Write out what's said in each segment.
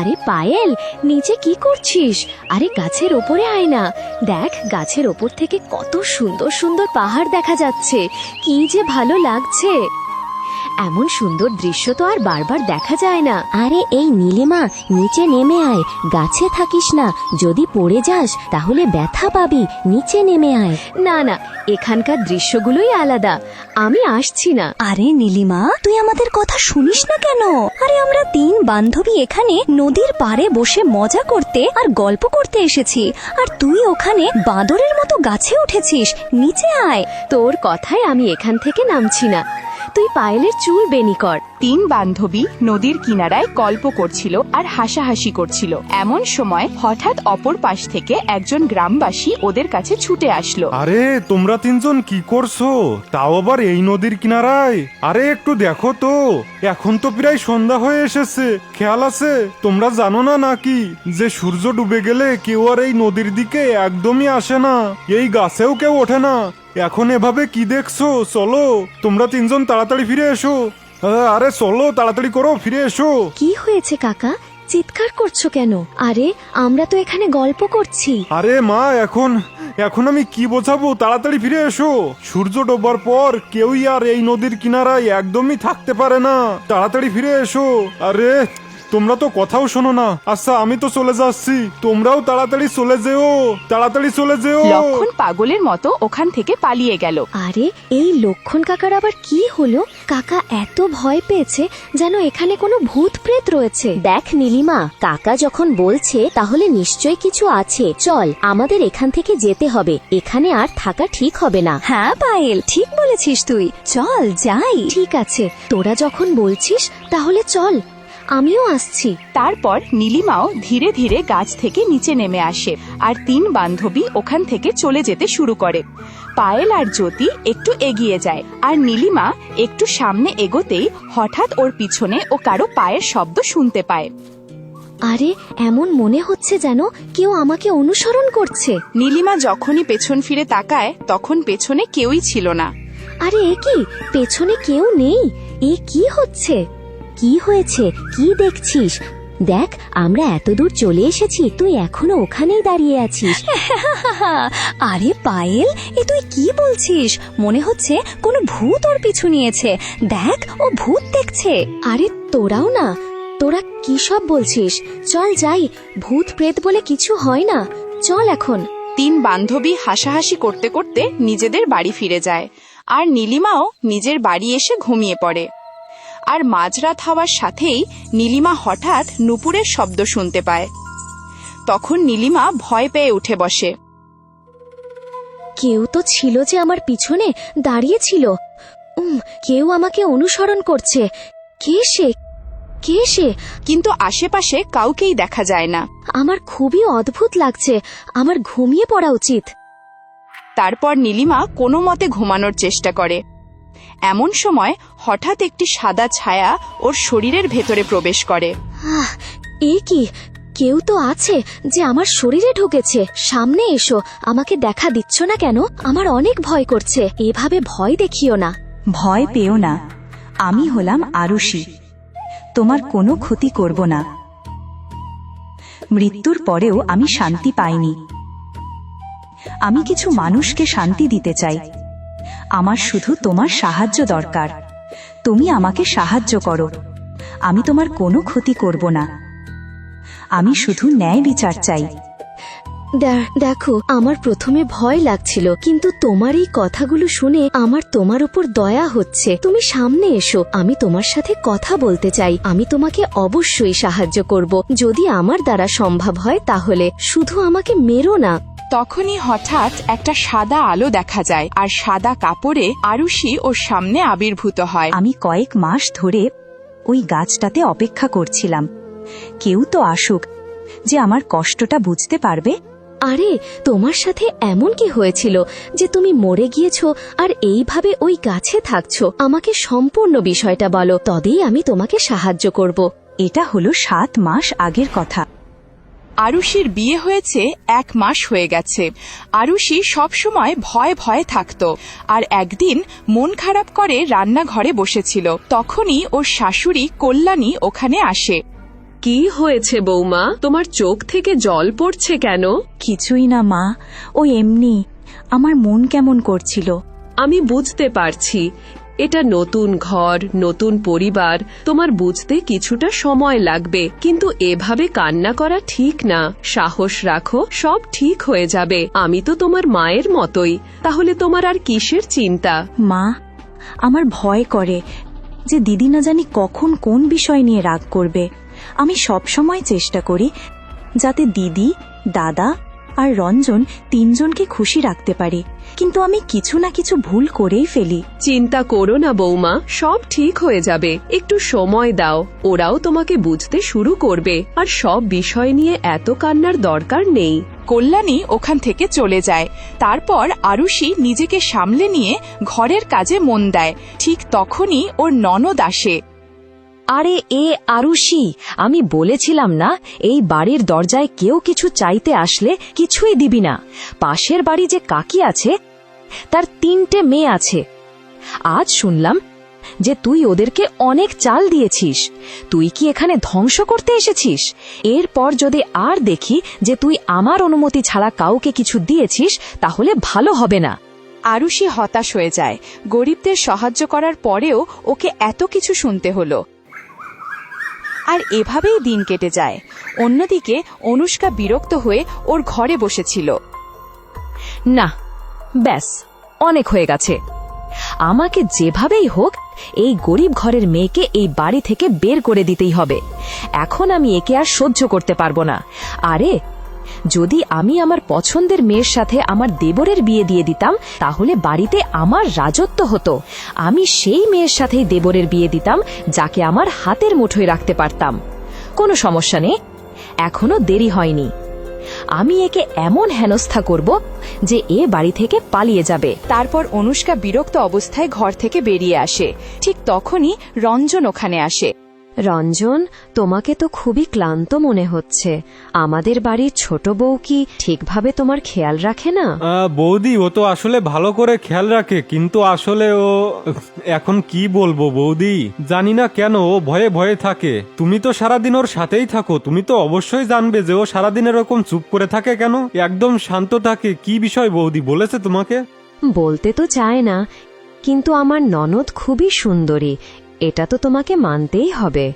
আরে পায়েল, নিচে কি করছিস? আরে গাছের ওপরে আয় না। দেখ, গাছের ওপর থেকে কত সুন্দর সুন্দর পাহাড় দেখা যাচ্ছে। কি যে ভালো লাগছে। এমন সুন্দর দৃশ্য তো আর বারবার দেখা যায় না। আরে এই নীলিমা, নিচে নেমে আয়, গাছে থাকিস না। যদি পড়ে যাস তাহলে ব্যথা পাবি, নিচে নেমে আয়। না না, এখানকার দৃশ্যগুলোই আলাদা। আমি আসছি না। আরে নীলিমা, তুই আমাদের কথা শুনিস না কেন? আরে আমরা 3 বান্ধবী এখানে নদীর পাড়ে বসে মজা করতে আর গল্প করতে এসেছি, আর তুই ওখানে বাঁদরের মতো গাছে উঠেছিস। নিচে আয়। তোর কথায় আমি এখান থেকে নামছি না। তুই পায়েলের চুল বেনি কর। 3 বান্ধবী নদীর কিনারায় গল্প করছিল আর হাসাহাসি করছিল। এমন সময় হঠাৎ অপর পাশ থেকে একজন গ্রামবাসী ওদের কাছে ছুটে আসলো। আরে তোমরা 3 জন কি করছো? তাও আবার এই নদীর কিনারায়? আরে একটু দেখো তো, এখন তো প্রায় সন্ধ্যা হয়ে এসেছে। খেয়াল আছে? তোমরা জানো না নাকি যে সূর্য ডুবে গেলে কেউ আর এই নদীর দিকে একদমই আসে না, এই গাছেও কেউ ওঠে না। এখন এভাবে কি দেখছো? চলো তোমরা 3 জন তাড়াতাড়ি ফিরে এসো। আরে চলো, তাড়াতাড়ি করো, ফিরে এসো। কি হয়েছে কাকা? চিৎকার করছো কেন? আরে আমরা তো এখানে গল্প করছি। আরে মা, এখন আমি কি বোঝাবো? তাড়াতাড়ি ফিরে এসো। সূর্য ডোবার পর কেউই আর এই নদীর কিনারায় একদমই থাকতে পারে না। তাড়াতাড়ি ফিরে এসো। আরে তোমরা তো কথাও শোনো না। আচ্ছা আমি তো চলে যাচ্ছি, তোমরাও তাড়াতাড়ি চলে যেও, তাড়াতাড়ি চলে যেও। লক্ষণ পাগলের মতো ওখান থেকে পালিয়ে গেল। আরে এই লক্ষণ কাকার আবার কি হলো? কাকা এত ভয় পেয়েছে যেন এখানে কোনো ভূত প্রেত রয়েছে। দেখ নীলিমা, কাকা যখন বলছে তাহলে নিশ্চয়ই কিছু আছে। চল, আমাদের এখান থেকে যেতে হবে, এখানে আর থাকা ঠিক হবে না। হ্যাঁ পায়েল, ঠিক বলেছিস তুই। চল যাই। ঠিক আছে, তোরা যখন বলছিস তাহলে চল, আমিও আসছি। তারপর নীলিমাও ধীরে ধীরে গাছ থেকে নিচে নেমে আসে আর 3 বান্ধবী ওখান থেকে চলে যেতে শুরু করে। পায়েল আর জ্যোতি একটু এগিয়ে যায় আর নীলিমা একটু সামনে এগোতেই হঠাৎ ওর পিছনে ও কারো পায়ের শব্দ শুনতে পায়। আরে এমন মনে হচ্ছে যেন কেউ আমাকে অনুসরণ করছে। নীলিমা যখনই পেছন ফিরে তাকায় তখন পেছনে কেউই ছিল না। আরে এ কি, পেছনে কেউ নেই? এ কি হচ্ছে? কি হয়েছে? কি দেখছিস? দেখ, আমরা এত দূর চলে এসেছি, তুই এখনো ওখানেই দাঁড়িয়ে আছিস। আরে পায়েল, এ তুই কি বলছিস? মনে হচ্ছে কোনো ভূত ওর পিছু নিয়েছে। দেখ, ও ভূত দেখছে। আরে তোরাও না, তোরা কি সব বলছিস? চল যাই, ভূত প্রেত বলে কিছু হয় না। চল এখন। 3 বান্ধবী হাসাহাসি করতে করতে নিজেদের বাড়ি ফিরে যায় আর নীলিমাও নিজের বাড়ি এসে ঘুমিয়ে পড়ে। আর মাঝরাত হওয়ার সাথেই নীলিমা হঠাৎ নুপুরের শব্দ শুনতে পায়। তখন নীলিমা ভয় পেয়ে উঠে বসে। কেউ তো ছিল যে আমার পিছনে দাঁড়িয়ে ছিল। কেউ আমাকে অনুসরণ করছে। কে সে? কে সে? কিন্তু আশেপাশে কাউকেই দেখা যায় না। আমার খুবই অদ্ভুত লাগছে। আমার ঘুমিয়ে পড়া উচিত। তারপর নীলিমা কোনো মতে ঘুমানোর চেষ্টা করে। এমন সময় হঠাৎ একটি সাদা ছায়া ওর শরীরের ভেতরে প্রবেশ করে। এ কি? কেউ তো আছে যে আমার শরীরে ঢুকেছে। সামনে এসো, আমাকে দেখা দিচ্ছ না কেন? আমার অনেক ভয় করছে। এভাবে ভয় দেখিও না। ভয় পেও না, আমি হলাম আরুষি, তোমার কোনো ক্ষতি করব না। মৃত্যুর পরেও আমি শান্তি পাইনি। আমি কিছু মানুষকে শান্তি দিতে চাই। আমার শুধু তোমার সাহায্য দরকার। তুমি আমাকে সাহায্য করো, আমি তোমার কোনো ক্ষতি করব না। আমি শুধু ন্যায় বিচার চাই। দেখো, আমার প্রথমে ভয় লাগছিল, কিন্তু তোমার এই কথাগুলো শুনে আমার তোমার উপর দয়া হচ্ছে। তুমি সামনে এসো, আমি তোমার সাথে কথা বলতে চাই। আমি তোমাকে অবশ্যই সাহায্য করব, যদি আমার দ্বারা সম্ভব হয় তাহলে। শুধু আমাকে মেরো না। তখনই হঠাৎ একটা সাদা আলো দেখা যায় আর সাদা কাপড়ে আরুষি ওর সামনে আবির্ভূত হয়। আমি কয়েক মাস ধরে ওই গাছটাতে অপেক্ষা করছিলাম, কেউ তো আসুক যে আমার কষ্টটা বুঝতে পারবে। আরে তোমার সাথে এমন কি হয়েছিল যে তুমি মরে গিয়েছো আর এইভাবে ওই গাছে থাকছো? আমাকে সম্পূর্ণ বিষয়টা বলো, তবেই আমি তোমাকে সাহায্য করব। এটা হলো 7 মাস আগের কথা। আরুষির বিয়ে হয়েছে 1 মাস হয়ে গেছে। আরুষি সবসময় ভয়ে ভয়ে থাকত আর একদিন মন খারাপ করে রান্নাঘরে বসেছিল। তখনই ওর শাশুড়ি কল্যাণী ওখানে আসে। কি হয়েছে বৌমা, তোমার চোখ থেকে জল পড়ছে কেন? কিছুই না মা, ওই এমনি আমার মন কেমন করছিল। আমি বুঝতে পারছি, এটা নতুন ঘর, নতুন পরিবার, তোমার বুঝতে কিছুটা সময় লাগবে, কিন্তু এভাবে কান্না করা ঠিক না। সাহস রাখো, সব ঠিক হয়ে যাবে। আমি তো তোমার মায়ের মতোই, তাহলে তোমার আর কিসের চিন্তা? মা, আমার ভয় করে যে দিদি না জানি কখন কোন বিষয় নিয়ে রাগ করবে। আমি সব সময় চেষ্টা করি যাতে দিদি, দাদা আর রঞ্জন তিনজনকে খুশি রাখতে পারি, কিন্তু আমি কিছু না কিছু ভুল করেই ফেলি। চিন্তা করো না বৌমা, সব ঠিক হয়ে যাবে। একটু সময় দাও, ওরাও তোমাকে বুঝতে শুরু করবে। আর সব বিষয় নিয়ে এত কান্নার দরকার নেই। কল্যাণী ওখান থেকে চলে যায়। তারপর আরুষি নিজেকে সামলে নিয়ে ঘরের কাজে মন দেয়। ঠিক তখনই ওর ননদ আসে। আরে এ আরুষি, আমি বলেছিলাম না এই বাড়ির দরজায় কেউ কিছু চাইতে আসলে কিছুই দিবি না। পাশের বাড়ি যে কাকি আছে তার 3টে মেয়ে আছে। আজ শুনলাম যে তুই ওদেরকে অনেক চাল দিয়েছিস। তুই কি এখানে ধ্বংস করতে এসেছিস? এরপর যদি আর দেখি যে তুই আমার অনুমতি ছাড়া কাউকে কিছু দিয়েছিস তাহলে ভালো হবে না। আরুষি হতাশ হয়ে যায়। গরিবদের সাহায্য করার পরেও ওকে এত কিছু শুনতে হলো। আর এভাবেই দিন কেটে যায়। অন্যদিকে অনুষ্কা বিরক্ত হয়ে ওর ঘরে বসেছিল। না, ব্যাস অনেক হয়ে গেছে। আমাকে যেভাবেই হোক এই গরিব ঘরের মেয়েকে এই বাড়ি থেকে বের করে দিতেই হবে। এখন আমি একে আর সহ্য করতে পারবো না। আরে, যদি আমি আমার পছন্দের মেয়ের সাথে আমার দেবরের বিয়ে দিয়ে দিতাম তাহলে বাড়িতে আমার রাজত্ব হতো। আমি সেই মেয়ের সাথেই দেবরের বিয়ে দিতাম যাকে আমার হাতের মুঠোয় রাখতে পারতাম। কোনো সমস্যা নেই, এখনো দেরি হয়নি। আমি একে এমন হেনস্থা করব যে এ বাড়ি থেকে পালিয়ে যাবে। তারপর অনুষ্কা বিরক্ত অবস্থায় ঘর থেকে বেরিয়ে আসে। ঠিক তখনই রঞ্জন ওখানে আসে। রঞ্জন, তোমাকে তো খুবই ক্লান্ত মনে হচ্ছে। আমাদের বাড়ির ছোট বউ কি ঠিকভাবে তোমার খেয়াল রাখে না? বৌদি, ও তো আসলে ভালো করে খেয়াল রাখে, কিন্তু আসলে ও এখন কি বলবো বৌদি, জানি না কেন ও ভয়ে ভয়ে থাকে। তুমি তো সারাদিন ওর সাথেই থাকো, তুমি তো অবশ্যই জানবে যে ও সারাদিন এরকম চুপ করে থাকে কেন, একদম শান্ত থাকে। কি বিষয় বৌদি, বলেছে তোমাকে? বলতে তো চায় না, কিন্তু আমার ননদ খুবই সুন্দরী, এটা তো তোমাকে মানতেই হবে।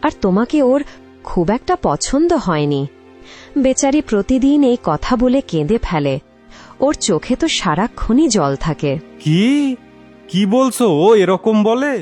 আর তোমাকে ওর খুব একটা পছন্দ হয়নি। বেচারি প্রতিদিন এই কথা বলে কেঁদে ফেলে। ওর চোখে তো সারাক্ষণই জল থাকে। কি বলছো? ও এরকম বলে?